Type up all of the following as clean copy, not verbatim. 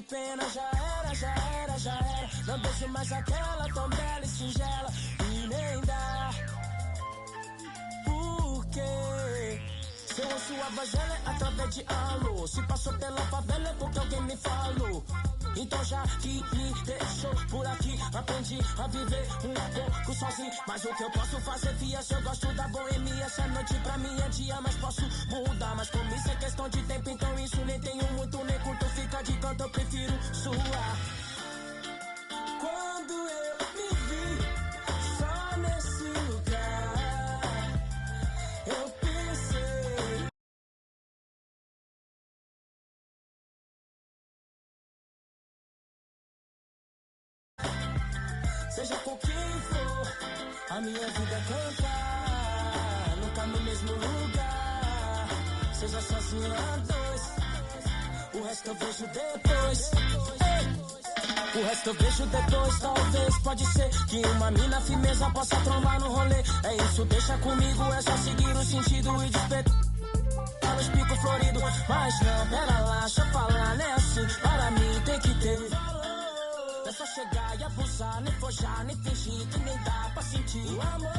pena, já era, já era, já era. Não deixo mais aquela tão bela e singela. E nem dá. Por quê? Seu rosto, sua voz, ela é através de alô. Se passou pela favela é porque alguém me falou. Então já que me deixou por aqui, aprendi a viver um pouco sozinho. Mas o que eu posso fazer, fia, se eu gosto da boemia. Essa noite pra mim é dia, mas posso mudar. Mas como isso é questão de tempo, então isso nem tenho muito, nem curto. Fica de canto, eu prefiro suar. Quando eu me vi só nesse lugar, eu pensei. Seja com quem for, a minha vida é cantar. Nunca no mesmo lugar, seja sozinho a dois. O resto eu vejo depois. O resto eu vejo depois, talvez. Pode ser que uma mina firmeza possa trombar no rolê. É isso, deixa comigo, é só seguir o sentido e despertar os picos floridos. Mas não, pera lá, deixa eu falar, né assim. Para mim tem que ter valor. É só chegar e abusar, nem forjar, nem fingir que nem dá pra sentir o amor.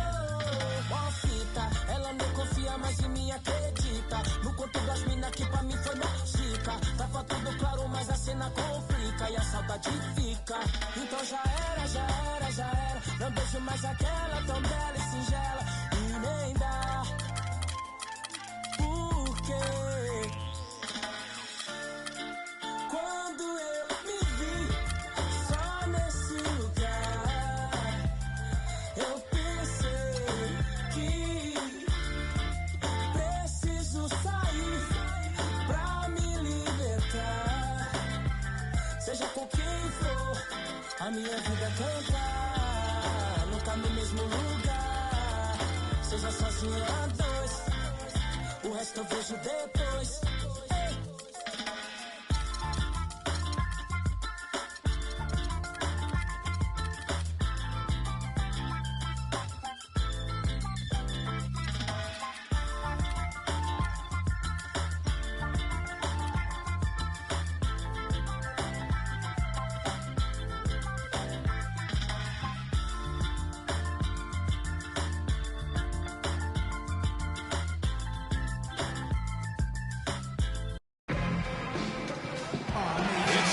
Ó fita, ela não confia mais em mim, acredita. No conto das minas que pra mim foi mágica. Tava tudo claro, mas a cena complica e a saudade fica. Então já era, já era, já era. Não vejo mais aquela tão bela e singela. E nem dá. Por quê? Quando eu me vi só nesse lugar, eu pensei que preciso sair pra me libertar. Seja com quem for, a minha vida é cantar. Nunca no mesmo lugar, seja sozinho a dois. O resto eu vejo depois.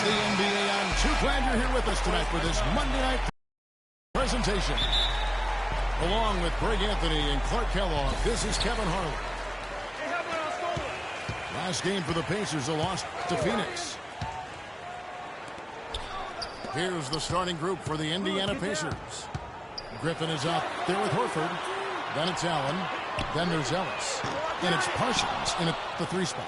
The NBA. I'm too glad you're here with us tonight for this Monday night presentation. Along with Greg Anthony and Clark Kellogg, this is Kevin Harlan. Last game for the Pacers, a loss to Phoenix. Here's the starting group for the Indiana Pacers. Griffin is up there with Horford. Then it's Allen. Then there's Ellis. And it's Parsons in at the 3 spot.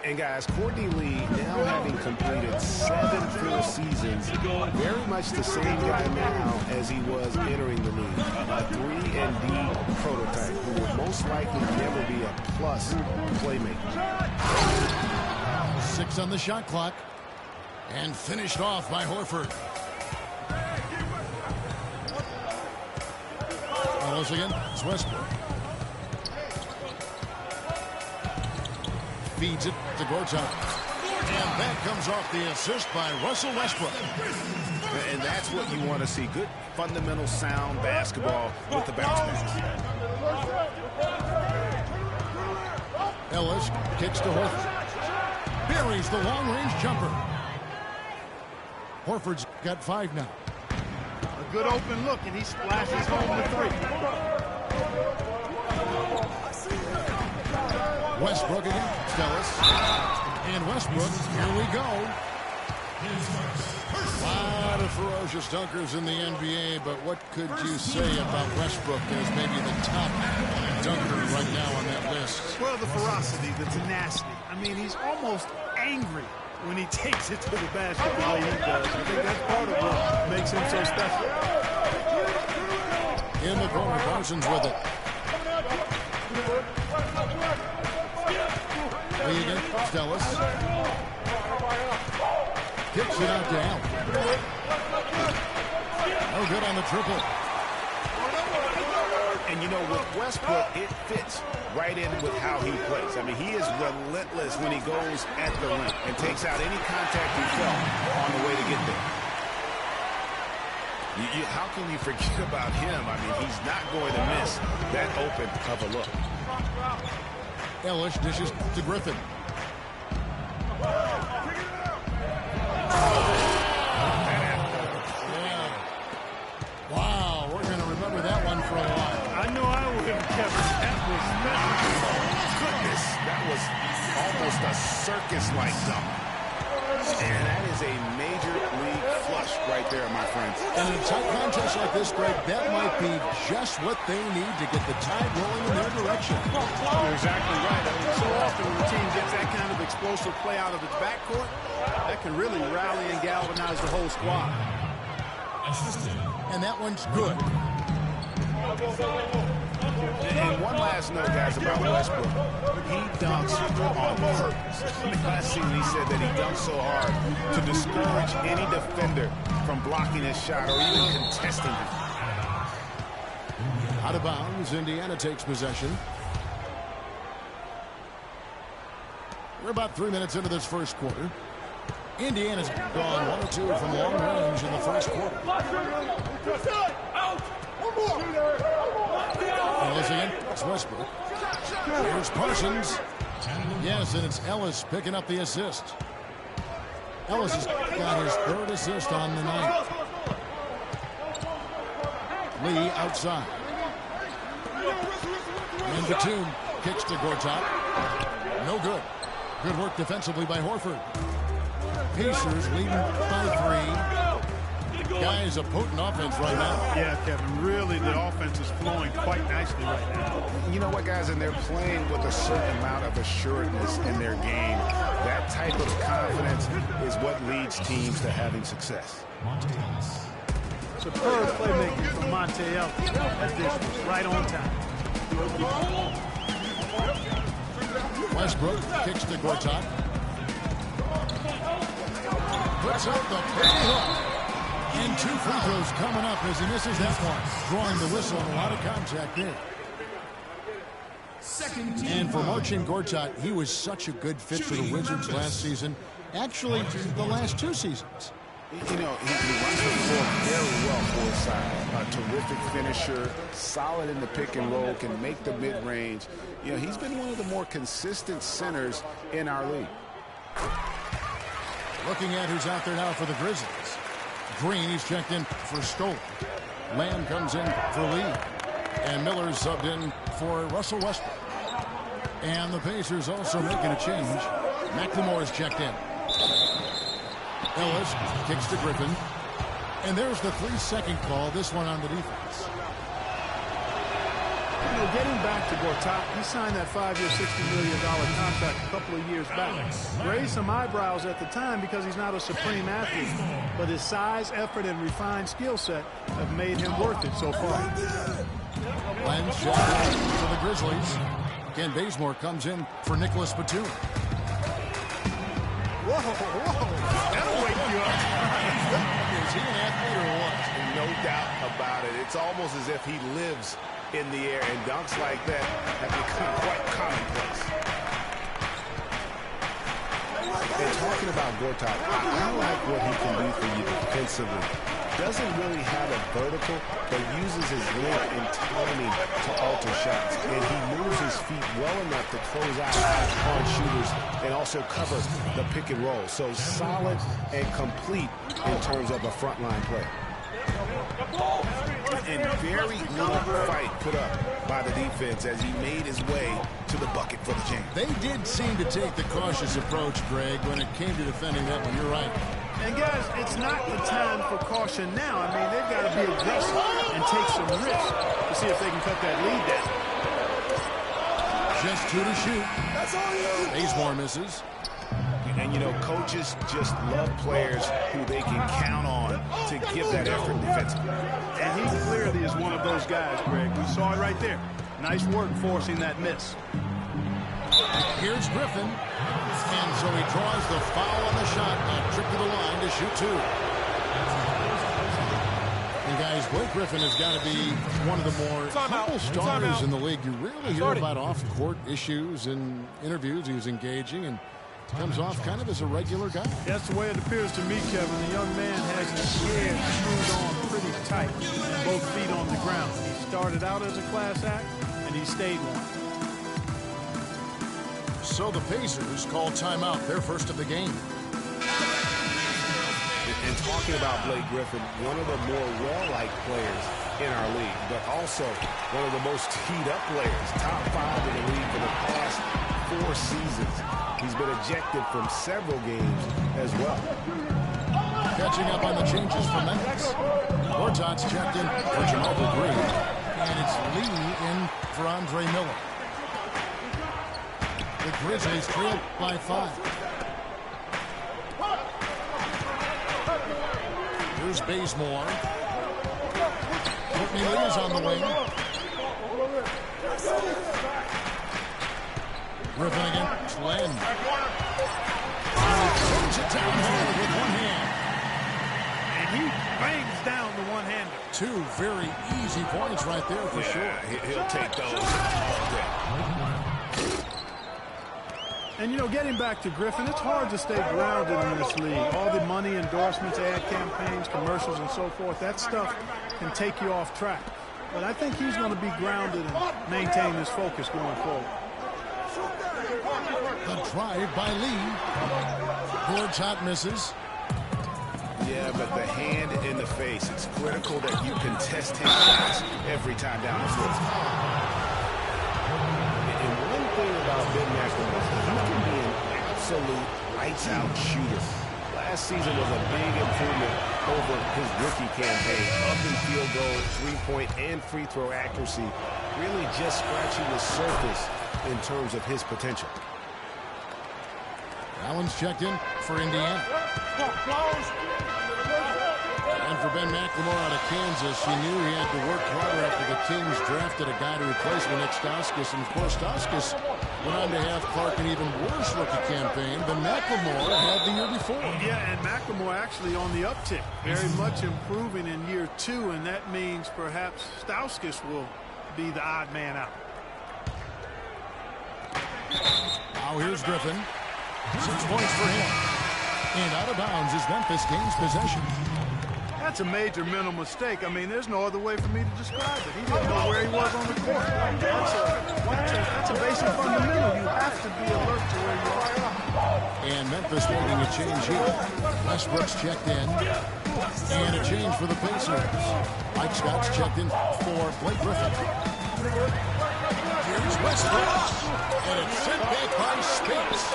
And guys, Courtney Lee, now having completed 7 full seasons, very much the same guy now as he was entering the league. A 3-and-D prototype who will most likely never be a plus playmaker. 6 on the shot clock. And finished off by Horford. Ellis again. It's Westbrook. Feeds it to Gortat. And that comes off the assist by Russell Westbrook. And that's what you want to see. Good, fundamental, sound basketball with the bounce pass. Ellis kicks to Horford. Buries the long-range jumper. Horford's got 5 now. good open look, and he splashes home the three. Westbrook again. Stellis. And Westbrook, here we go. A lot of ferocious dunkers in the NBA, but what could you say about Westbrook as maybe the top dunker right now on that list? Well, the ferocity, the tenacity. I mean, he's almost angry when he takes it to the basket the way he does. I think that's part of what makes him so special. In the corner, Parsons with it. Lee again, Stellis. Kicks it out to Allen. No good on the triple. And you know, with Westbrook, it fits right in with how he plays. I mean, he is relentless when he goes at the rim and takes out any contact he felt on the way to get there. How can you forget about him? I mean, he's not going to miss that open of a look. Ellis dishes to Griffin. Yeah. Wow, we're going to remember that one for a while. I know I would, Kevin. That was special. Goodness, that was almost a circus-like dunk. And that is a major league flush right there, my friends. And in a tight contest like this, Greg, that might be just what they need to get the tide rolling in their direction. You're exactly right. I mean, so often when the team gets that kind of explosive play out of its backcourt, that can really rally and galvanize the whole squad. And that one's good. And one last note, guys, about Westbrook. He dunks on purpose. Last season he said that he dunks so hard to discourage any defender from blocking his shot or even contesting it. Out of bounds, Indiana takes possession. We're about 3 minutes into this first quarter. Indiana's gone 1 or 2 from long range in the first quarter. Ellis again. It's Westbrook. Here's Parsons. Yes, and it's Ellis picking up the assist. Ellis has got his 3rd assist on the night. Lee outside. And Batum kicks to Gortat. No good. Good work defensively by Horford. Pacers leading by 3. Guys, a potent offense right now. Yeah, Kevin, really the offense is flowing quite nicely right now. You know what, guys, and they're playing with a certain amount of assuredness in their game. That type of confidence is what leads teams to having success. Superb playmaking from Monte Ellis. That dish was right on time. Westbrook kicks to Gortat. Puts up the pretty hook. And 2 free throws coming up as he misses that one. Drawing the whistle and a lot of contact there. And for Marcin Gortat, he was such a good fit for the Wizards last season. Actually, the last 2 seasons. You know, he runs the floor very well for his size. A terrific finisher, solid in the pick and roll, can make the mid-range. You know, he's been one of the more consistent centers in our league. Looking at who's out there now for the Grizzlies. Green, he's checked in for Stoll. Lamb comes in for Lee. And Miller's subbed in for Russell Westbrook. And the Pacers also making a change. McLemore's checked in. Ellis kicks to Griffin. And there's the 3-second call, this one on the defense. You know, getting back to Gortat, he signed that 5-year, $60 million contract a couple of years back. Raised some eyebrows at the time because he's not a supreme athlete, but his size, effort, and refined skill set have made him worth it so far. Len shot for the Grizzlies. Ken Bazemore comes in for Nicholas Batum. Whoa, that'll wake you up. Is he an athlete or what? No doubt about it. It's almost as if he lives in the air, and dunks like that have become quite commonplace. And talking about Gortat, I like what he can do for you defensively. Doesn't really have a vertical, but uses his length and timing to alter shots. And he moves his feet well enough to close out on shooters and also cover the pick and roll. So solid and complete in terms of a frontline play. And very little fight put up by the defense as he made his way to the bucket for the jam. They did seem to take the cautious approach, Greg, when it came to defending that one. You're right. And, guys, it's not the time for caution now. I mean, they've got to be aggressive and take some risks to see if they can cut that lead down. Just 2 to shoot. That's all you. Bazemore misses. And, you know, coaches just love players who they can count on to give that effort defensively. And he clearly is one of those guys, Greg. We saw it right there. Nice work forcing that miss. Here's Griffin. And so he draws the foul on the shot. A trip to the line to shoot 2. And guys, Blake Griffin has got to be one of the more humble starters in the league. You rarely hear about off-court issues and interviews. He was engaging and comes off kind of as a regular guy. That's the way it appears to me, Kevin. The young man has his hair screwed on pretty tight and both feet on the ground. He started out as a class act, and he stayed one. So the Pacers call timeout, their first of the game. And talking about Blake Griffin, one of the more well-liked players in our league, but also one of the most teed-up players, top 5 in the league for the past 4 seasons. He's been ejected from several games as well. Catching up on the changes for Memphis. Gortat's checked in for Jamal Green. And it's Lee in for Andre Miller. The Grizzlies trail by 5. Here's Bazemore. Courtney Lee is on the wing. Griffin against Len. Throws it down hard with one hand. And he bangs down the one-hander. 2 very easy points right there for sure. He'll take those all day. And, you know, getting back to Griffin, it's hard to stay grounded in this league. All the money, endorsements, ad campaigns, commercials, and so forth, that stuff can take you off track. But I think he's going to be grounded and maintain his focus going forward. The drive by Lee. Gortat misses. Yeah, but the hand in the face, it's critical that you contest his shots every time down the floor. And one thing about Ben McLemore, he can be an absolute lights-out shooter. Last season was a big improvement over his rookie campaign. Up in field goal, three-point, and free throw accuracy. Really just scratching the surface in terms of his potential. Allen's checked in for Indiana. And for Ben McLemore out of Kansas, he knew he had to work harder after the Kings drafted a guy to replace Nick Stauskas. And, of course, Stauskas went on to have Clark an even worse rookie campaign than McLemore had the year before. Yeah, and McLemore actually on the uptick. Very much improving in year 2, and that means perhaps Stauskas will be the odd man out. Now here's Griffin. 6 points for him. And out of bounds as Memphis gains possession. That's a major mental mistake. I mean, there's no other way for me to describe it. He didn't know where he was on the court. That's a basic fundamental. You have to be alert to where you are. And Memphis making a change here. Westbrook's checked in. And a change for the Pacers. Mike Scott's checked in for Blake Griffin. Here's Westbrook. And it's sent back by Spence.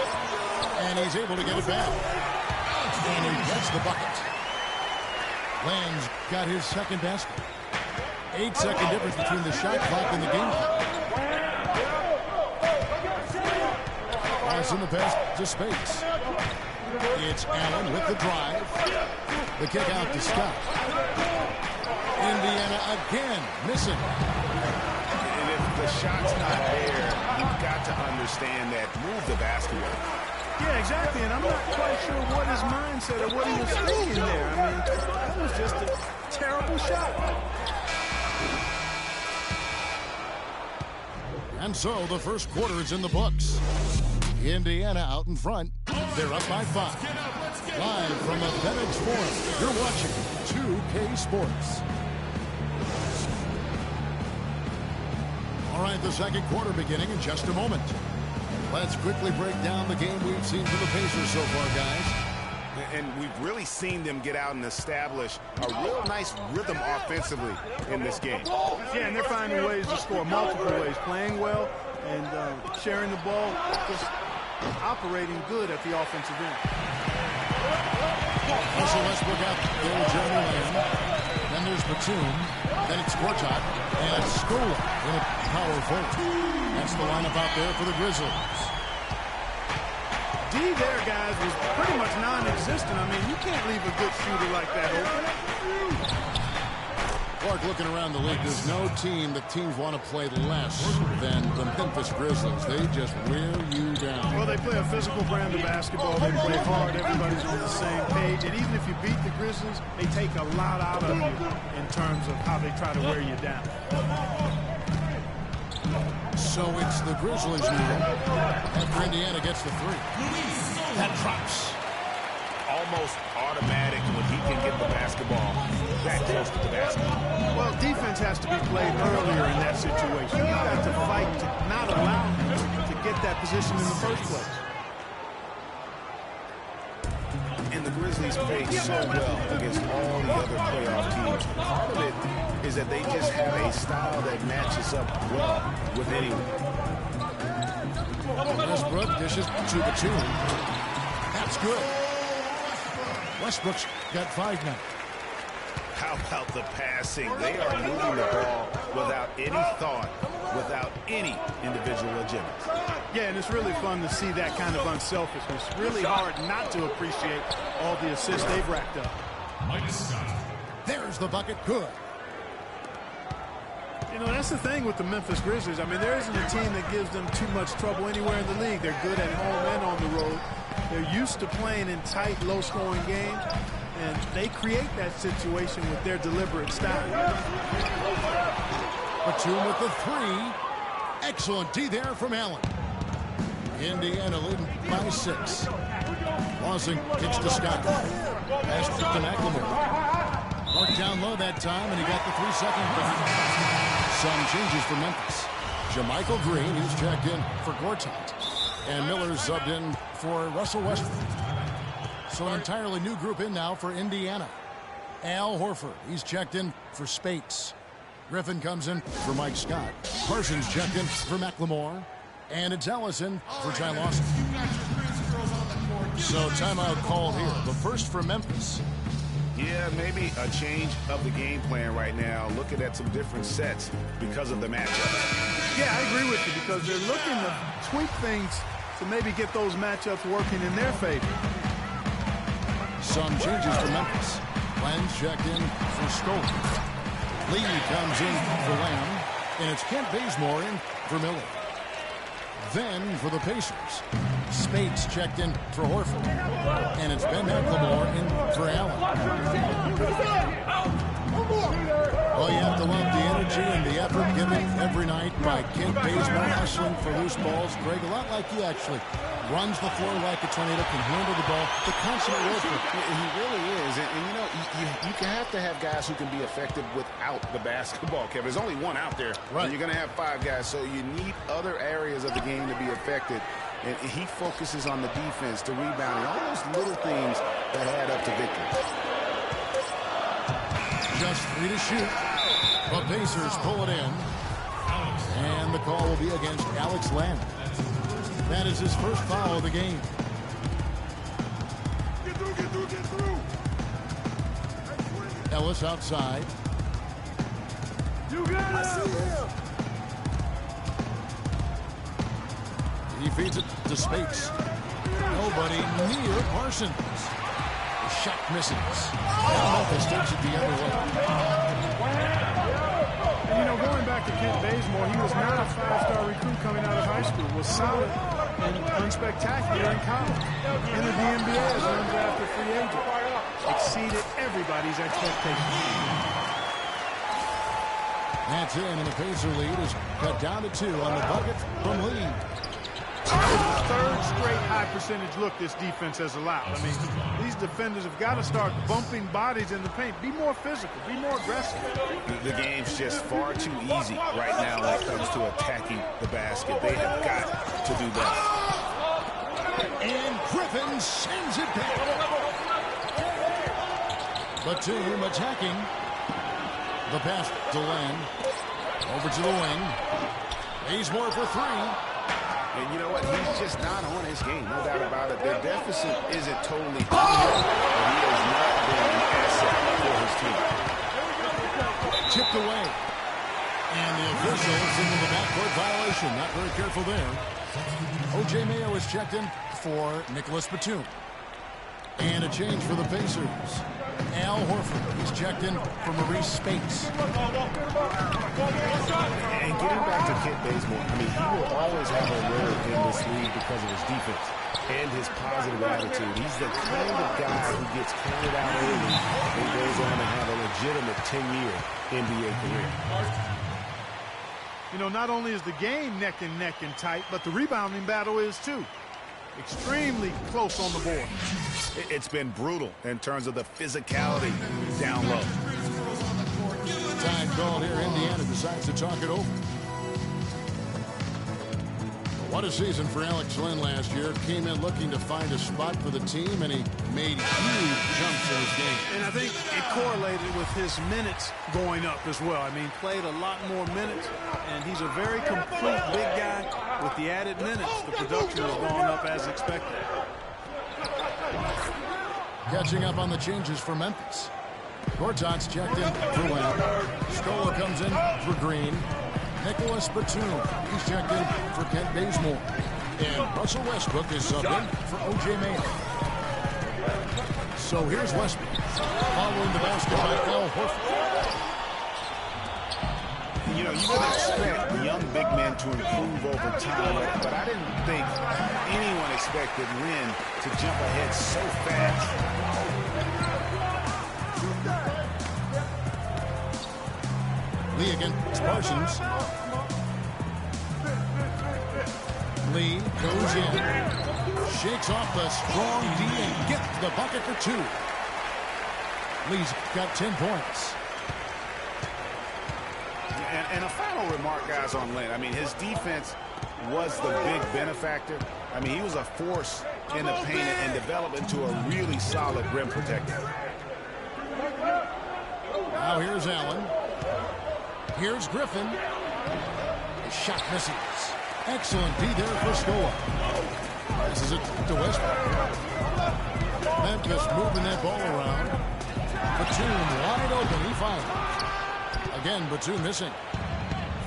And he's able to get it back. And he gets the bucket. Land's got his second basket. 8-second difference between the shot clock and the game clock. Pass in the pass to Space. It's Allen with the drive. The kick out to Scott. Indiana again missing. And if the shot's not there, you've got to understand that. Move the basketball. Yeah, exactly, and I'm not quite sure what his mindset or what he was thinking there. I mean, that was just a terrible shot. And so the first quarter is in the books. Indiana out in front. They're up by 5. Live from the FedEx Forum, you're watching 2K Sports. All right, the second quarter beginning in just a moment. Let's quickly break down the game we've seen from the Pacers so far, guys. and we've really seen them get out and establish a real nice rhythm offensively in this game. Yeah, and they're finding ways to score multiple ways, playing well and sharing the ball, just operating good at the offensive end. Russell Westbrook out there with Jeremy Lamb. Then there's Batum. Then it's Gortat. And Scola in a power forward. That's the lineup out there for the Grizzlies. D there, guys, was pretty much non-existent. I mean, you can't leave a good shooter like that open. Clark, looking around the league, there's no team that teams want to play less than the Memphis Grizzlies. They just wear you down. Well, they play a physical brand of basketball. They play hard. Everybody's on the same page. And even if you beat the Grizzlies, they take a lot out of you in terms of how they try to wear you down. So it's the Grizzlies now after Indiana gets the three. That drops. Almost automatic when he can get the basketball that close to the basket. Well, defense has to be played earlier in that situation. You've got to fight to not allow him to get that position in the first place. And the Grizzlies played so well against all the other playoff teams. Part of it is that they just have a style that matches up well with anyone. Westbrook dishes to the two. That's good. Westbrook's got 5 now. How about the passing? They are moving the ball without any thought, without any individual agenda. Yeah, and it's really fun to see that kind of unselfishness. Really hard not to appreciate all the assists they've racked up. There's the bucket. Good. You know, that's the thing with the Memphis Grizzlies. I mean, there isn't a team that gives them too much trouble anywhere in the league. They're good at home and on the road. They're used to playing in tight, low-scoring games, and they create that situation with their deliberate style. Batum with the three. Excellent D there from Allen. Indiana leading by 6. Lawson kicks to Scott. Pass to McLemore. Marked down low that time, and he got the 3-second back. Some changes for Memphis. JaMychal Green, he's checked in for Gortat. And Miller subbed in for Russell Westbrook. So an entirely new group in now for Indiana. Al Horford, he's checked in for Spates. Griffin comes in for Mike Scott. Parsons checked in for McLemore. And it's Ellison for Ty Lawson. So timeout called here. The first for Memphis. Yeah, maybe a change of the game plan right now. Looking at some different sets because of the matchup. Yeah, I agree with you because they're looking to tweak things to maybe get those matchups working in their favor. Some changes for Memphis. Lenz checked in for Scola. Lee comes in for Lamb. And it's Kent Bazemore in for Miller. Then for the Pacers, Spates checked in for Horford. And it's Ben McLemore in for Allen. Well, you have to love the energy and the effort given every night by Kent Bazemore, hustling for loose balls. Greg, a lot like you actually. Runs the floor like a tornado, can handle the ball. The consummate worker. He really is. And you know, you can have to have guys who can be effective without the basketball, Kevin. There's only one out there. Right. And you're going to have 5 guys, so you need other areas of the game to be effective. And he focuses on the defense, the rebounding, all those little things that add up to victory. Just 3 to shoot. The Pacers pull it in. And the call will be against Alex Lamb. That is his first foul of the game. Get through. Ellis outside. You got it. He feeds it to Spates. Nobody near Parsons. The shot misses. Memphis takes it the other way. And, you know, going back to Kent Bazemore, he was not a 5-star recruit coming out of high school. Was solid and unspectacular in college. Entered the NBA as an undrafted free agent. Exceeded everybody's expectations. That's in, and the Pacer lead is cut down to 2 on the bucket from Lee. Third straight high percentage look this defense has allowed. I mean, these defenders have got to start bumping bodies in the paint. Be more physical. Be more aggressive. The game's just far too easy right now when it comes to attacking the basket. They have got to do better. And Griffin sends it back. Batum attacking. The pass to Lamb. Over to the wing. Bazemore for three. And you know what? He's just not on his game. No doubt about it. Their deficit isn't totally on him, but he has not been an asset for his team. Chipped away. And the officials into the backcourt violation. Not very careful there. O.J. Mayo is checked in for Nicholas Batum. And a change for the Pacers. Al Horford is checked in for Maurice Spates. And getting back to Kent Bazemore, I mean, he will always have a role in this league because of his defense and his positive attitude. He's the kind of guy who gets counted out early and goes on to have a legitimate 10-year NBA career. You know, not only is the game neck and tight, but the rebounding battle is too. Extremely close on the board. It's been brutal in terms of the physicality down low. Time called here. Indiana decides to talk it over. What a season for Alex Len last year. Came in looking to find a spot for the team, and he made huge jumps in his game. And I think it correlated with his minutes going up as well. I mean, played a lot more minutes, and he's a very complete big guy. With the added minutes, the production has gone up as expected. Catching up on the changes for Memphis. Gortat's checked in for Lamb. Scola comes in for Green. Nicholas Batum, he's checked in for Kent Bazemore. And Russell Westbrook is subbed in for O.J. Mayo. So here's Westbrook. Following the basket by Al Horford. You know, you can expect young big men to improve over time, but I didn't think anyone expected Lin to jump ahead so fast. Lee against Parsons. Lee goes in. Shakes off the strong D and gets the bucket for two. Lee's got 10 points. And a final remark, guys, on Lin. I mean, his defense was the big benefactor. I mean, he was a force in the paint and developed into a really solid rim protector. Now here's Allen. Here's Griffin. His shot misses. Excellent D there for Scola. Passes it to Westbrook. Memphis moving that ball around. Batum wide open. He fires. Again, Batum missing.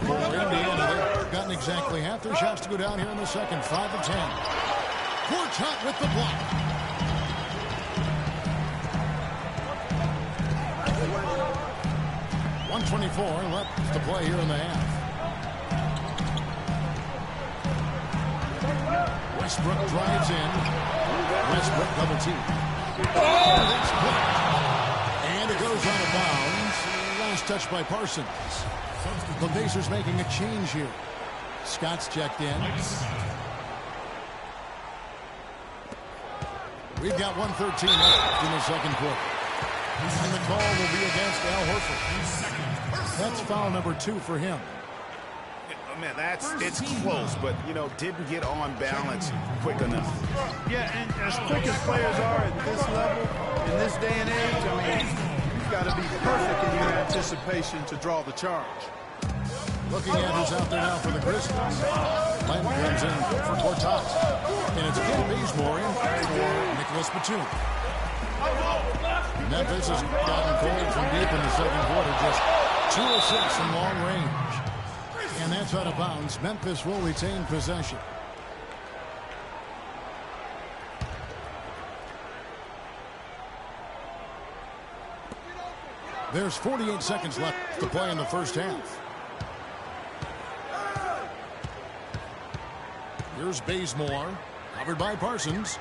For Indiana, they've gotten exactly half their shots to go down here in the second. 5 of 10. Gortat with the block. .124 left to play here in the half. Westbrook drives in. Westbrook double team. Oh, that's blocked. And it goes out of bounds. Last touch by Parsons. The Pacers making a change here. Scott's checked in. We've got 1:13 left in the second quarter. And the call will be against Al Horford. That's foul number 2 for him. Man, it's close, but, you know, didn't get on balance quick enough. Yeah, and as quick as players are at this level, in this day and age, I mean, you've got to be perfect in your anticipation to draw the charge. Looking at who's out there now for the Grizzlies. Lamb comes in for Gortat. And it's Kent Bazemore in for Nicholas Batum. Memphis has gotten cold from deep in the second quarter. Just 2 of 6 from long range. And that's out of bounds. Memphis will retain possession. There's 48 seconds left to play in the first half. Here's Bazemore, covered by Parsons.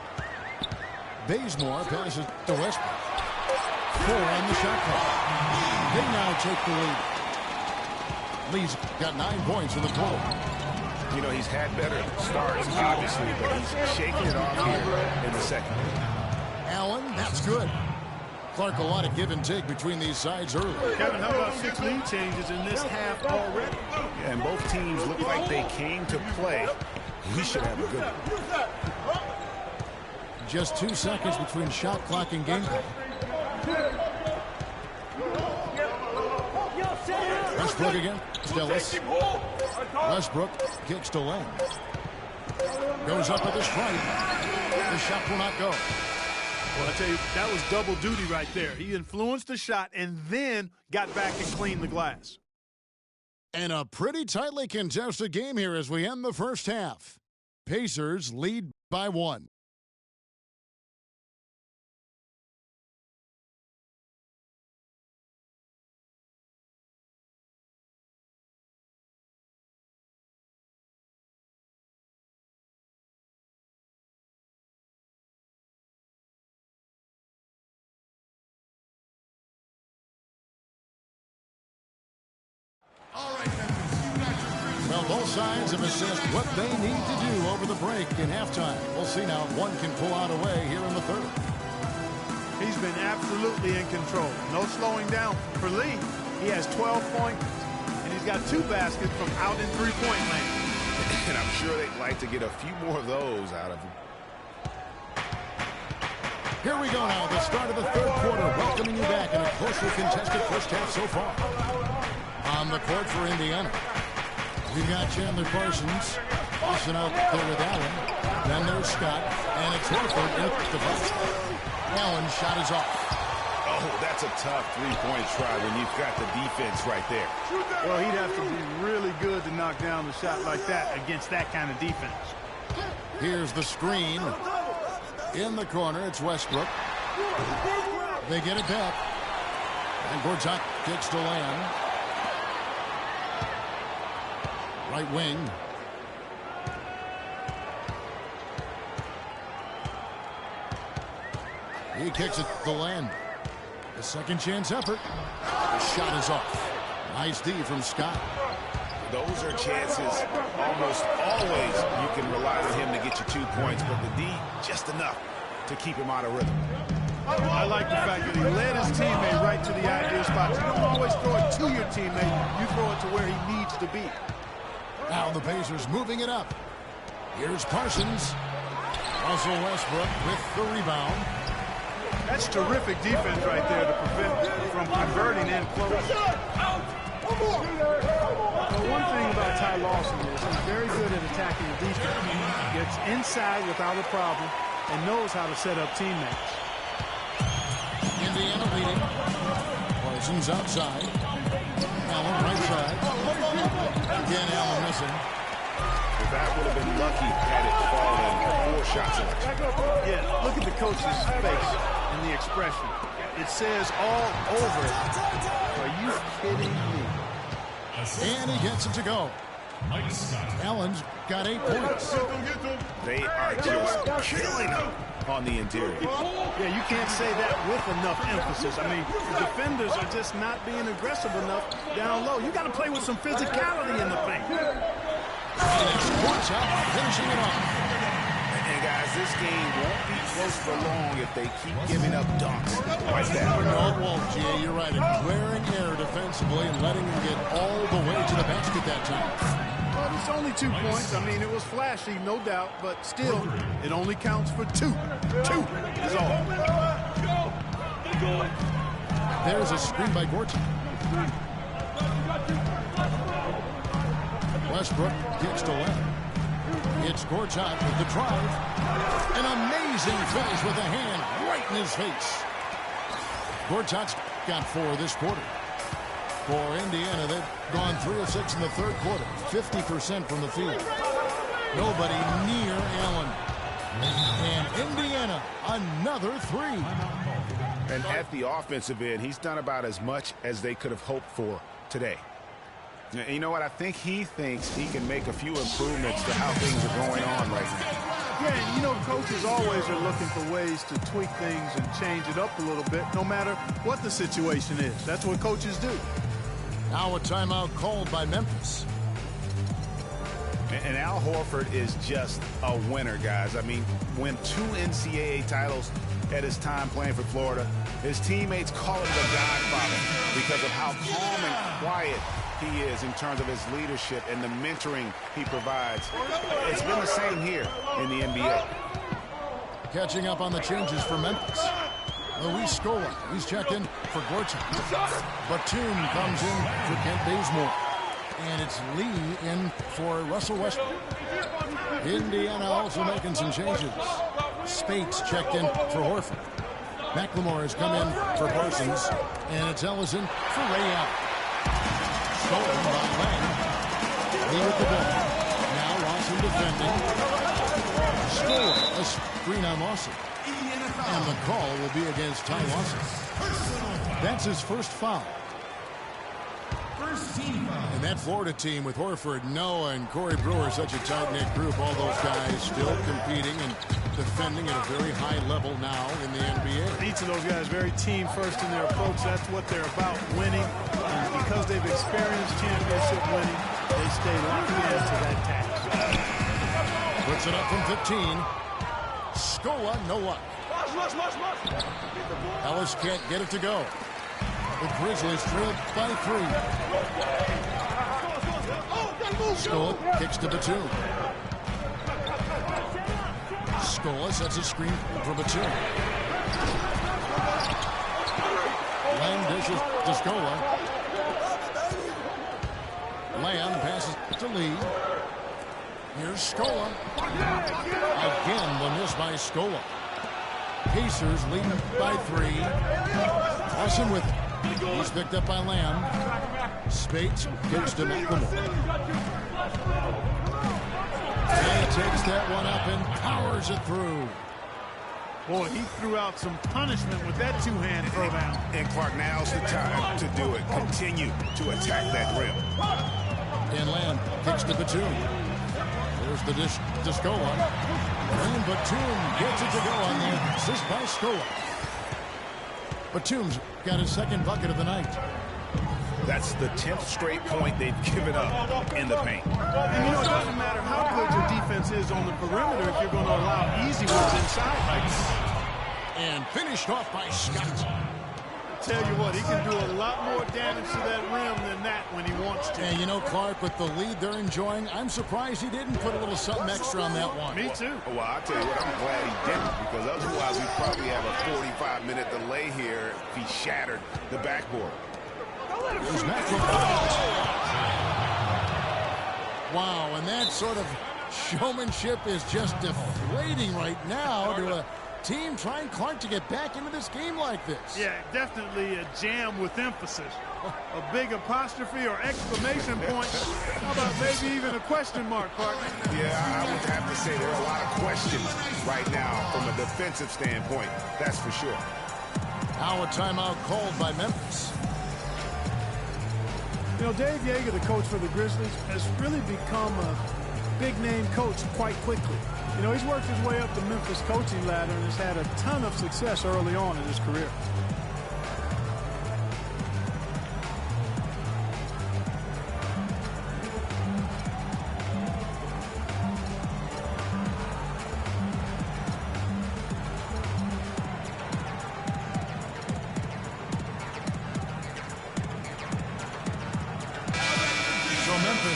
Bazemore passes to Westbrook. 4 on the shot clock. They now take the lead. Lee's got 9 points in the quarter. You know, he's had better starts, obviously, but he's shaking it off here in the second. Allen, that's good. Clark, a lot of give and take between these sides early. Kevin, how about 6 lead changes in this half already? Yeah, and both teams look like they came to play. We should have a good one. Just 2 seconds between shot clock and game clock. Westbrook again. Stillis. Westbrook kicks to Lane. Goes up with a strike. The shot will not go. Well, I tell you, that was double duty right there. He influenced the shot and then got back and cleaned the glass. And a pretty tightly contested game here as we end the first half. Pacers lead by 1. Well, both sides have assessed what they need to do over the break in halftime. We'll see now if one can pull out a way here in the third. He's been absolutely in control. No slowing down for Lee. He has 12 points, and he's got 2 baskets from out in three-point land. And I'm sure they'd like to get a few more of those out of him. Here we go now, the start of the third quarter, welcoming you back in a closely contested first half so far. On the court for Indiana, we've got Chandler Parsons, Austin out there with Allen. Then there's Scott, and it's Horford in the basket. Allen's shot is off. Oh, that's a tough three-point try when you've got the defense right there. Well, he'd have to be really good to knock down the shot like that against that kind of defense. Here's the screen. In the corner, it's Westbrook. They get it back. And Gortat kicks to Lamb. Right wing. He kicks it to Lamb. The second chance effort. The shot is off. Nice D from Scott. Those are chances almost always you can rely on him to get you 2 points, but the D just enough to keep him out of rhythm. I like the fact that he led his teammate right to the ideal spot. You don't always throw it to your teammate. You throw it to where he needs to be. Now the Pacers moving it up. Here's Parsons. Russell Westbrook with the rebound. That's terrific defense right there to prevent from converting in close. Well, one thing about Ty Lawson is he's very good at attacking the defense. He gets inside without a problem and knows how to set up teammates. Indiana leading. Parsons outside. Allen right side. Again, Allen missing. Well, that would have been lucky had it fallen before shot selection. Yeah, look at the coach's face and the expression. It says all over it. Are you kidding me? And he gets it to go. Allen's got 8 points. They are just killing him on the interior. Yeah, you can't say that with enough emphasis. I mean, the defenders are just not being aggressive enough down low. You got to play with some physicality in the paint. And it's Gortat finishing it off. And guys, this game won't be close for long if they keep giving up dunks like that. No, it won't, Jay. You're right. A glaring error defensively and letting him get all the way to the basket that time. Well, it's only 2 points. I mean, it was flashy, no doubt, but still, it only counts for 2. 2 is all. There's a screen by Gortat. Westbrook kicks to left. It's Gortat with the drive. An amazing finish with a hand right in his face. Gortat's got 4 this quarter. For Indiana, they've gone 3 of 6 in the third quarter. 50% from the field. Nobody near Allen. And Indiana, another 3. And at the offensive end, he's done about as much as they could have hoped for today. You know what? I think he thinks he can make a few improvements to how things are going on right now. Yeah, and you know, coaches always are looking for ways to tweak things and change it up a little bit, no matter what the situation is. That's what coaches do. Now a timeout called by Memphis. And Al Horford is just a winner, guys. I mean, win 2 NCAA titles at his time playing for Florida. His teammates call him the Godfather because of how calm and quiet he is in terms of his leadership and the mentoring he provides. It's been the same here in the NBA. Catching up on the changes for Memphis. Luis Scola, he's checked in for Gortat. Batum comes in for Kent Bazemore. And it's Lee in for Russell Westbrook. Indiana also making some changes. Spates checked in for Horford. McLemore has come in for Parsons. And it's Ellison for Ray Allen. Stolen by Lang. Lee with the ball. Now Lawson defending. Scola, a screen on Lawson. And the call will be against Ty Lawson. That's his first foul. And that Florida team with Horford, Noah, and Corey Brewer, such a tight-knit group. All those guys still competing and defending at a very high level now in the NBA. Each of those guys very team first in their approach. That's what they're about, winning. And because they've experienced championship winning, they stay locked into that task. Puts it up from 15. Scola, no luck. Ellis can't get it to go. The Grizzlies trailed by 3. Scola kicks to Batum. Scola sets a screen for Batum. Lamb dishes to Scola. Lamb passes to Lee. Here's Scola. Again, the miss by Scola. Pacers lead by 3. Lawson with it. He's picked up by Lamb. Spates gives to McLemore. And he takes that one up and powers it through. Boy, he threw out some punishment with that two-hand throwdown. And Clark, now's the time to do it. Continue to attack that rim. And Lamb kicks to Batum. There's the dish to Scola. And Batum gets it to go on the assist by Scola. Batum's got his second bucket of the night. That's the 10th straight point they've given up in the paint. And you know, it doesn't matter how good your defense is on the perimeter if you're going to allow easy ones inside. And finished off by Scott. Tell you what, he can do a lot more damage to that rim than that when he wants to. And you know, Clark, with the lead they're enjoying, I'm surprised he didn't put a little something extra on that one. Me too. Well, I'll tell you what, I'm glad he didn't, because otherwise we'd probably have a 45-minute delay here if he shattered the backboard. Wow, and that sort of showmanship is just deflating right now to a team trying, Clark, to get back into this game like this. Yeah, definitely a jam with emphasis. A big apostrophe or exclamation point. How about maybe even a question mark, Clark? Yeah, I would have to say there are a lot of questions right now from a defensive standpoint. That's for sure. Now a timeout called by Memphis. You know, Dave Joerger, the coach for the Grizzlies, has really become a big-name coach quite quickly. You know, he's worked his way up the Memphis coaching ladder and has had a ton of success early on in his career.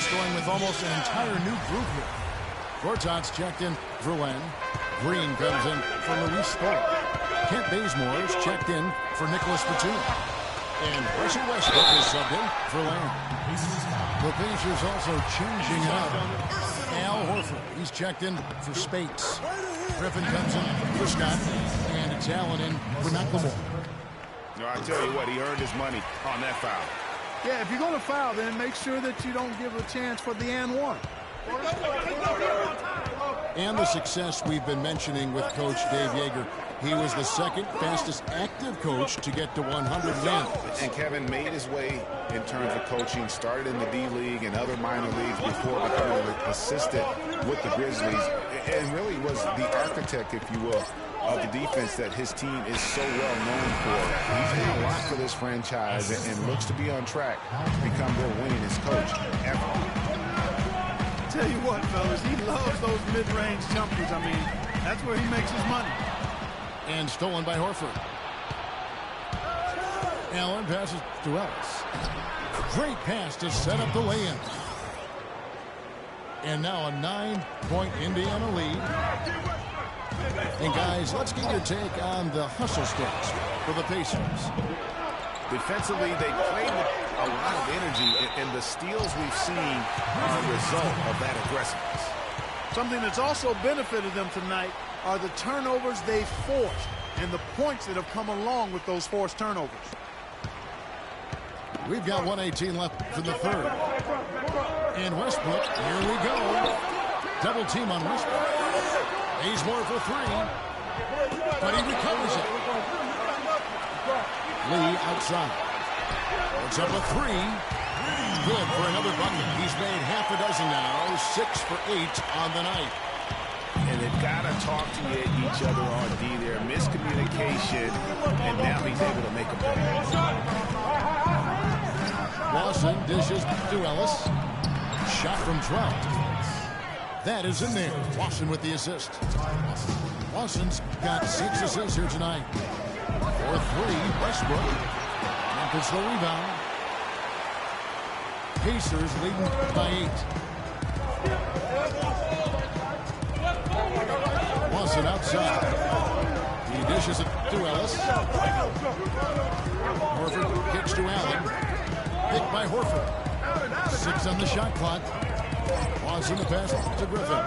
Going with almost an entire new group here. Gortat's checked in for Len. Green comes in for Luis Scola. Kent Bazemore is checked in for Nicholas Batum. And Russell Westbrook is subbed in for Len. The Pacers also changing it up. Al Horford, he's checked in for Spates. Griffin comes in for Scott. And it's Allen in for McLemore. No, I tell you what, he earned his money on that foul. Yeah, if you're going to foul, then make sure that you don't give a chance for the and one. And the success we've been mentioning with Coach Dave Joerger. He was the second fastest active coach to get to 100 wins. And Kevin made his way in terms of coaching, started in the D-League and other minor leagues before becoming an assistant with the Grizzlies. And really was the architect, if you will, of the defense that his team is so well known for. He's done a lot for this franchise and looks to be on track to become their winningest coach ever. Tell you what, fellas, he loves those mid-range jumpers. I mean, that's where he makes his money. And stolen by Horford. Allen passes to Ellis. Great pass to set up the lay-in. And now a 9-point Indiana lead. And guys, let's get your take on the hustle stats for the Pacers. Defensively, they played with a lot of energy, and the steals we've seen are a result of that aggressiveness. Something that's also benefited them tonight are the turnovers they forced and the points that have come along with those forced turnovers. We've got 1:18 left in the third. And Westbrook, here we go. Double team on Westbrook. He's more for three, but he recovers it. Lee outside. Puts up a three. Good for another bucket. He's made half a dozen now, 6 for 8 on the night. And they've got to talk to each other on D there. Miscommunication, and now he's able to make a play. Lawson dishes to Ellis. Shot from 12. That is in there. Lawson with the assist. Lawson's got 6 assists here tonight. For 3, Westbrook. Memphis the rebound. Pacers leading by 8. Lawson outside. He dishes it to Ellis. Horford kicks to Allen. Picked by Horford. 6 on the shot clock. Lawson the pass to Griffin.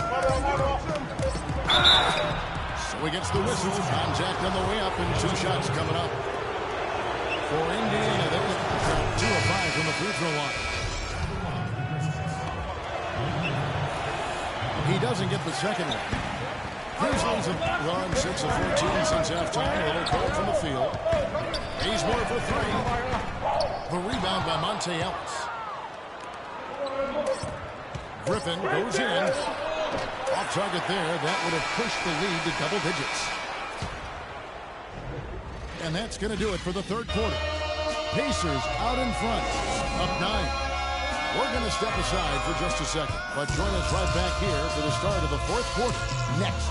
So he gets the whistle. Contact on the way up, and 2 shots coming up. For Indiana, they're 2 of 5 from the free throw line. He doesn't get the second one. Grizzlies have gone 6 of 14 since halftime. A little cold from the field. He's more for 3. The rebound by Monte Ellis. Griffin goes in. Off target there. That would have pushed the lead to double digits. And that's going to do it for the third quarter. Pacers out in front, up 9. We're going to step aside for just a second, but join us right back here for the start of the fourth quarter next.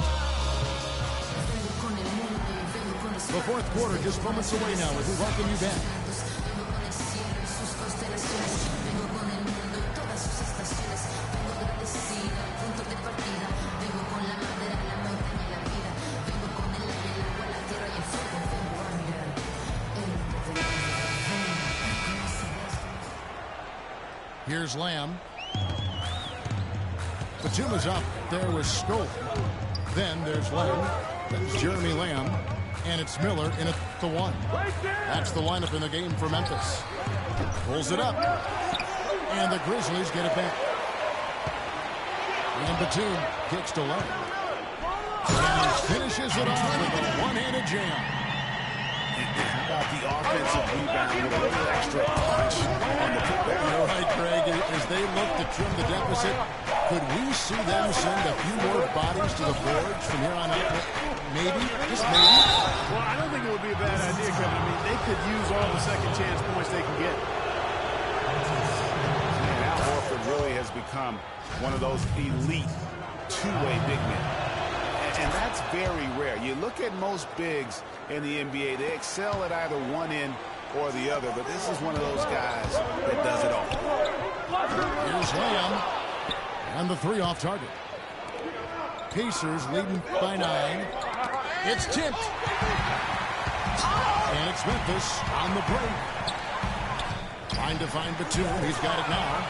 The fourth quarter just moments away now as we welcome you back. Here's Lamb. Batum is up there with Scope. Then there's Lamb. That's Jeremy Lamb. And it's Miller in at the 1. That's the lineup in the game for Memphis. Pulls it up. And the Grizzlies get it back. And Batum kicks to Lamb. And he finishes it off with a one-handed jam. How about the offensive rebound with a little extra punch on the putback? You're right, Greg. As they look to trim the deficit, could we see them send a few more bodies to the boards from here on out? Maybe, just maybe. Well, I don't think it would be a bad idea, Kevin. I mean, they could use all the second chance points they can get. And Al Horford really has become one of those elite two-way big men. And that's very rare. You look at most bigs in the NBA, they excel at either one end or the other, but this is one of those guys that does it all. Here's Lamb. And the 3 off target. Pacers leading by 9. It's tipped. And it's Memphis on the break. Trying to find Batum. He's got it now.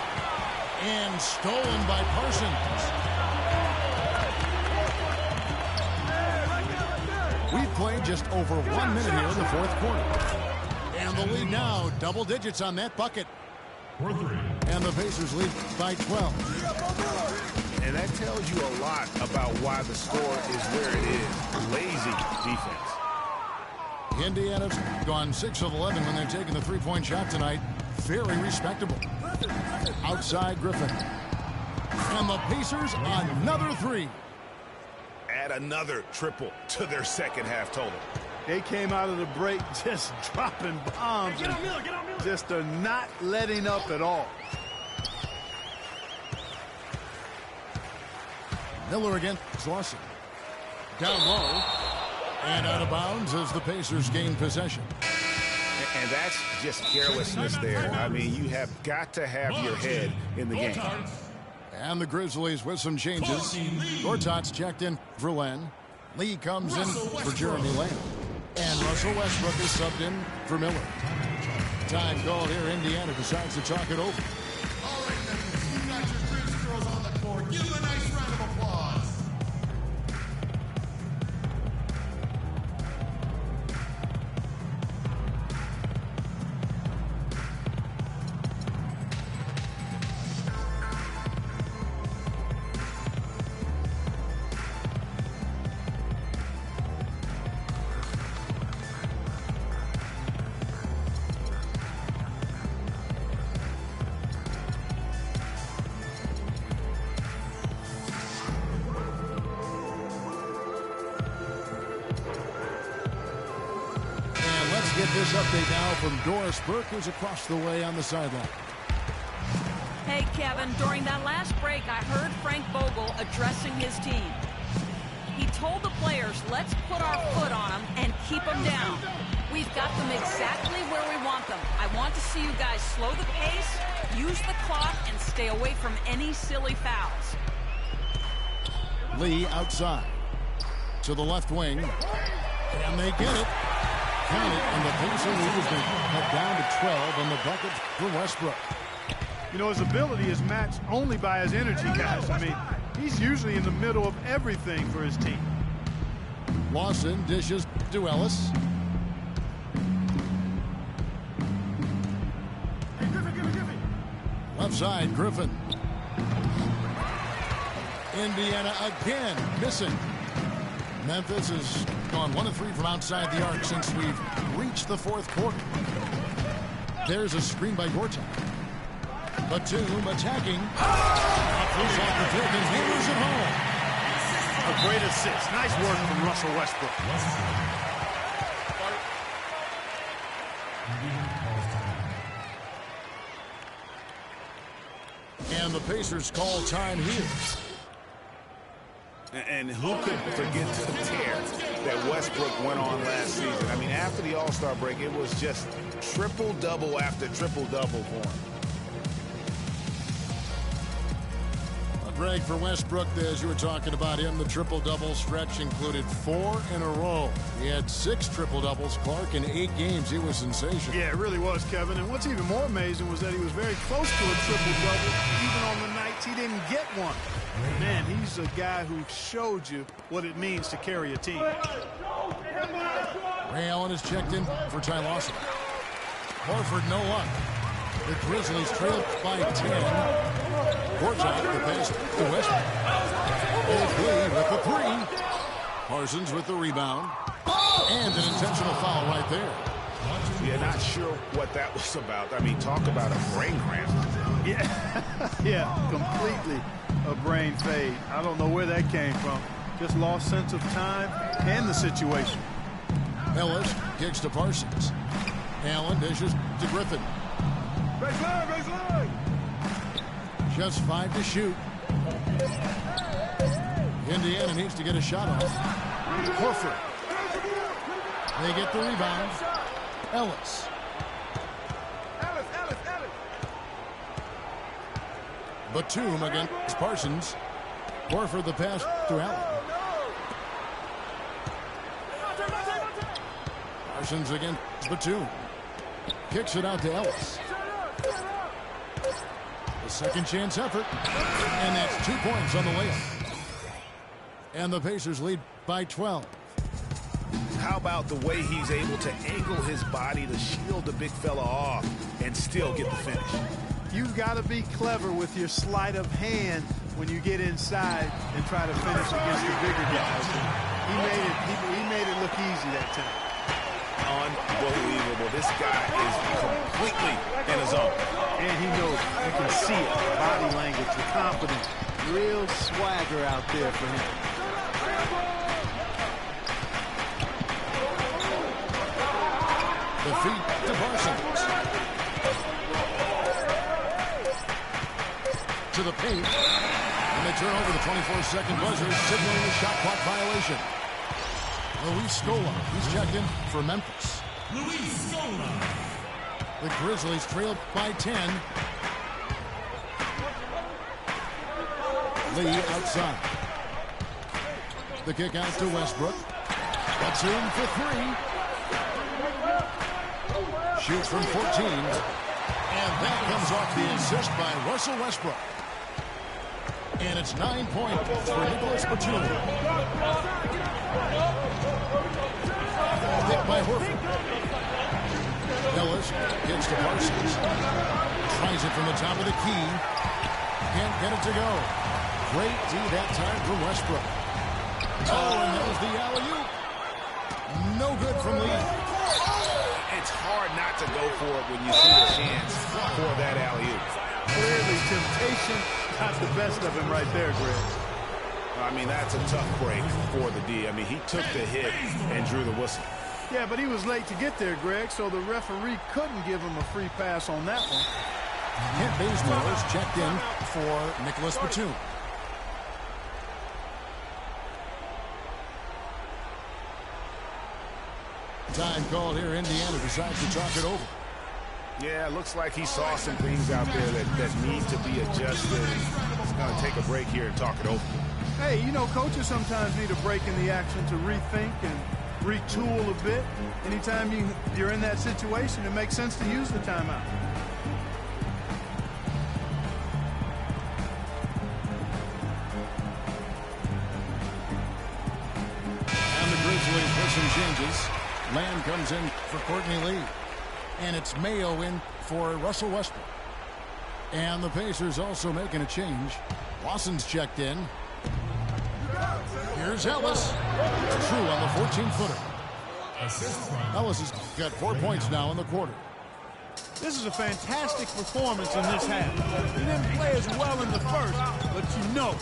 And stolen by Parsons. We've played just over 1 minute here in the fourth quarter. And the lead now, double digits on that bucket. And the Pacers lead by 12. And that tells you a lot about why the score is where it is. Lazy defense. Indiana's gone 6 of 11 when they're taking the three-point shot tonight. Very respectable. Outside Griffin. And the Pacers another 3. Add another triple to their second half total. They came out of the break just dropping bombs and just are not letting up at all. Miller against Lawson. Down low. And out of bounds as the Pacers gain possession. And that's just carelessness there. I mean, you have got to have your head in the game. And the Grizzlies with some changes. Gortat's checked in for Len. Lee comes in for Jeremy Lamb. And Russell Westbrook is subbed in for Miller. Time called here. Indiana decides to talk it over. All right, Memphis, you got your Grizz girls on the court. Give them a nice round of applause. Get this update now from Doris Burke, who's across the way on the sideline. Hey, Kevin, during that last break, I heard Frank Vogel addressing his team. He told the players, let's put our foot on them and keep them down. We've got them exactly where we want them. I want to see you guys slow the pace, use the clock, and stay away from any silly fouls. Lee outside to the left wing, and they get it. Count it, and the Pacers lead cut down to 12 on the bucket for Westbrook. You know, his ability is matched only by his energy, guys. I mean, he's usually in the middle of everything for his team. Lawson dishes to Ellis. Hey, Griffin. Left side, Griffin. Indiana again missing. Memphis has gone 1 of 3 from outside the arc since we've reached the fourth quarter. There's a screen by Gortat. Batum attacking. Pulls off the pick and hammers it home. A great assist. Nice work from Russell Westbrook. And the Pacers call time here. And who could forget the tear that Westbrook went on last season? I mean, after the All-Star break, it was just triple-double after triple-double for him. Greg, for Westbrook, as you were talking about him, the triple-double stretch included 4 in a row. He had 6 triple-doubles, Clark, in 8 games. He was sensational. Yeah, it really was, Kevin. And what's even more amazing was that he was very close to a triple-double, even on the nights he didn't get one. Man, he's a guy who showed you what it means to carry a team. Ray Allen is checked in for Ty Lawson. Horford, no luck. The Grizzlies trail by 10. Gortat, the pass to Westbrook. Lee with the 3. Parsons with the rebound. And an intentional foul right there. Yeah, not sure what that was about. I mean, talk about a brain cramp. Yeah, completely a brain fade. I don't know where that came from. Just lost sense of time and the situation. Ellis kicks to Parsons. Allen dishes to Griffin. Baseline! Just 5 to shoot. Indiana needs to get a shot off. Horford. They get the rebound. Ellis. Batum against Parsons. Horford the pass to Allen. Parsons against Batum. Kicks it out to Ellis. The second chance effort. And that's 2 points on the layup. And the Pacers lead by 12. How about the way he's able to angle his body to shield the big fella off and still get the finish? You've got to be clever with your sleight of hand when you get inside and try to finish against the bigger guys. He made it look easy that time. Unbelievable. This guy is completely in his zone. And he knows. You can see it. Body language, the confidence. Real swagger out there for him. The feet to Parsons. To the paint. And they turn over the 24-second buzzer, signaling a shot clock violation. Luis Scola, he's checked in for Memphis. Luis Scola. The Grizzlies trailed by 10. Lee outside. The kick out to Westbrook. That's in for three. Shoots from 14. And that comes off the assist by Russell Westbrook. And it's 9 points for Nicholas Batum. Picked by Horford. Ellis gets to Parsons. Tries it from the top of the key. Can't get it to go. Great D that time from Westbrook. Oh, and that was the alley-oop. No good from Lee. It's hard not to go for it when you see the chance for that alley-oop. Clearly, temptation got the best of him right there, Greg. I mean, that's a tough break for the D. I mean, he took the hit and drew the whistle. Yeah, but he was late to get there, Greg, so the referee couldn't give him a free pass on that one. Kent Bazemore is checked in for Nicholas Batum. Time called here. Indiana decides to talk it over. Yeah, it looks like he saw some things out there that need to be adjusted. He's going to take a break here and talk it over. Hey, you know, coaches sometimes need a break in the action to rethink and retool a bit. Anytime you're in that situation, it makes sense to use the timeout. And the Grizzlies with some changes. Lamb comes in for Courtney Lee. And it's Mayo in for Russell Westbrook. And the Pacers also making a change. Watson's checked in. Here's Ellis. True on the 14-footer. Ellis has got 4 points now in the quarter. This is a fantastic performance in this half. He didn't play as well in the first, but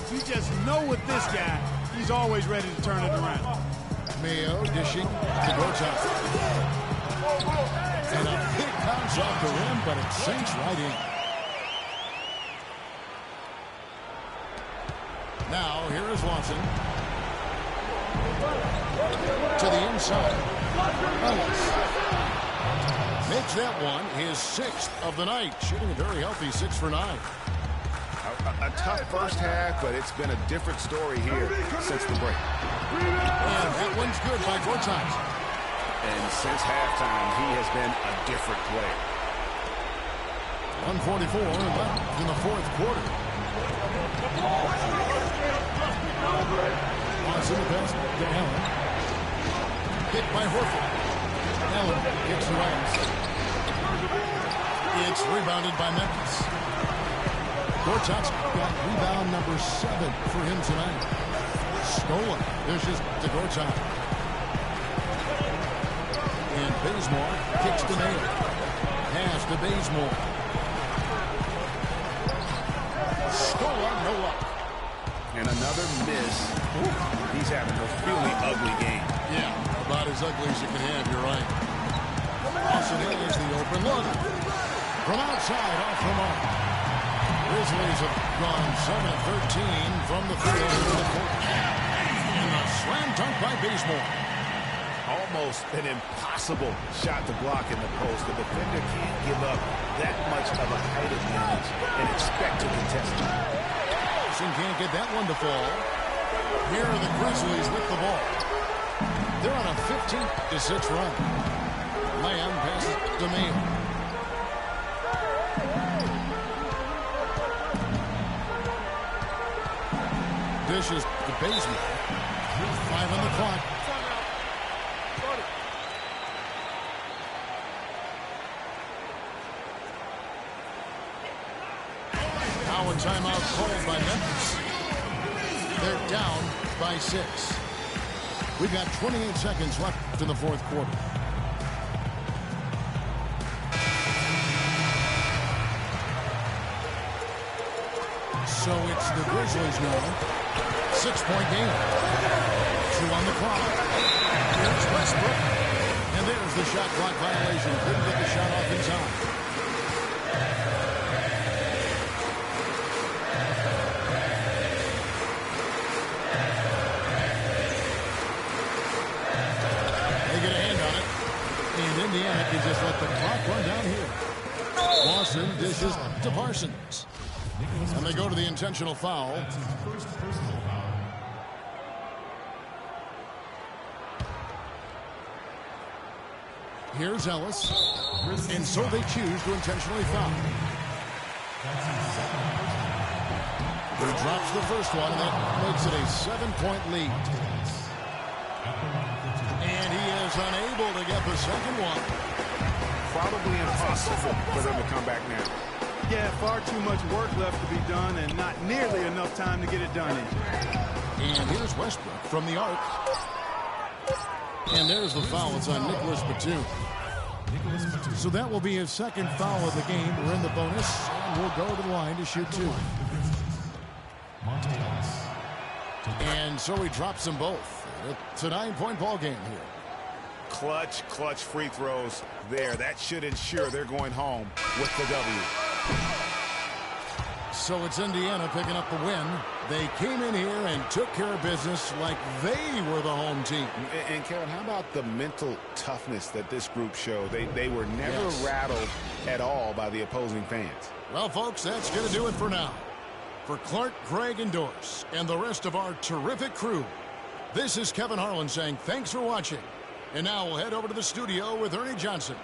you just know with this guy, he's always ready to turn it around. Mayo dishing to Gortat. And a big bounce off the rim, but it sinks right in. Now, here is Watson. To the inside. Ellis makes that one his 6th of the night, shooting a very healthy 6 for 9. A tough first half, but it's been a different story here since the break. And that one's good by Gortat. And since halftime, he has been a different player. 1:44 left in the fourth quarter. Watson the pass to Allen. Hit by Horford. Allen gets the right. It's rebounded by Memphis. Gortat's got rebound number 7 for him tonight. Stolen. Dishes to Gortat. And Bazemore kicks to Mayo. Pass to Bazemore. Stolen, no luck. And another miss. He's having a really ugly game. Yeah, about as ugly as you can have, you're right. Austin Hill is the open look. From outside, off the mark. Grizzlies have gone 7-13 from the field to the court. And a slam dunk by Bazemore. Almost an impossible shot to block in the post. The defender can't give up that much of a height advantage and expect to contest it. Can't get that one to fall. Here are the Grizzlies with the ball. They're on a 15-6 run. Lamb passes to Mayo. Dishes to Bazemore. 5 on the clock. Now a timeout called by Memphis. They're down by 6. We've got 28 seconds left in the fourth quarter. So it's the Grizzlies now. 6-point game. 2 on the clock. Here's Westbrook. And there's the shot clock violation. Couldn't get the shot off in time. Indiana can just let the clock run down here. Lawson dishes to Parsons. And they go to the intentional foul. Here's Ellis. And so they choose to intentionally foul. He drops the first one, and that makes it a 7-point lead. And he is unable to get the second one. Probably impossible for them to come back now. Yeah, far too much work left to be done and not nearly enough time to get it done in. And here's Westbrook from the arc. And there's the foul. It's on Nicholas Batum. So that will be his second foul of the game. We're in the bonus, and we'll go to the line to shoot 2. And so he drops them both. It's a 9-point ball game here. Clutch free throws there. That should ensure they're going home with the W. So it's Indiana picking up the win. They came in here and took care of business like they were the home team. And Kevin, how about the mental toughness that this group showed? They were never rattled at all by the opposing fans. Well, folks, that's going to do it for now. For Clark, Greg, and Doris, and the rest of our terrific crew, this is Kevin Harlan saying thanks for watching. And now we'll head over to the studio with Ernie Johnson.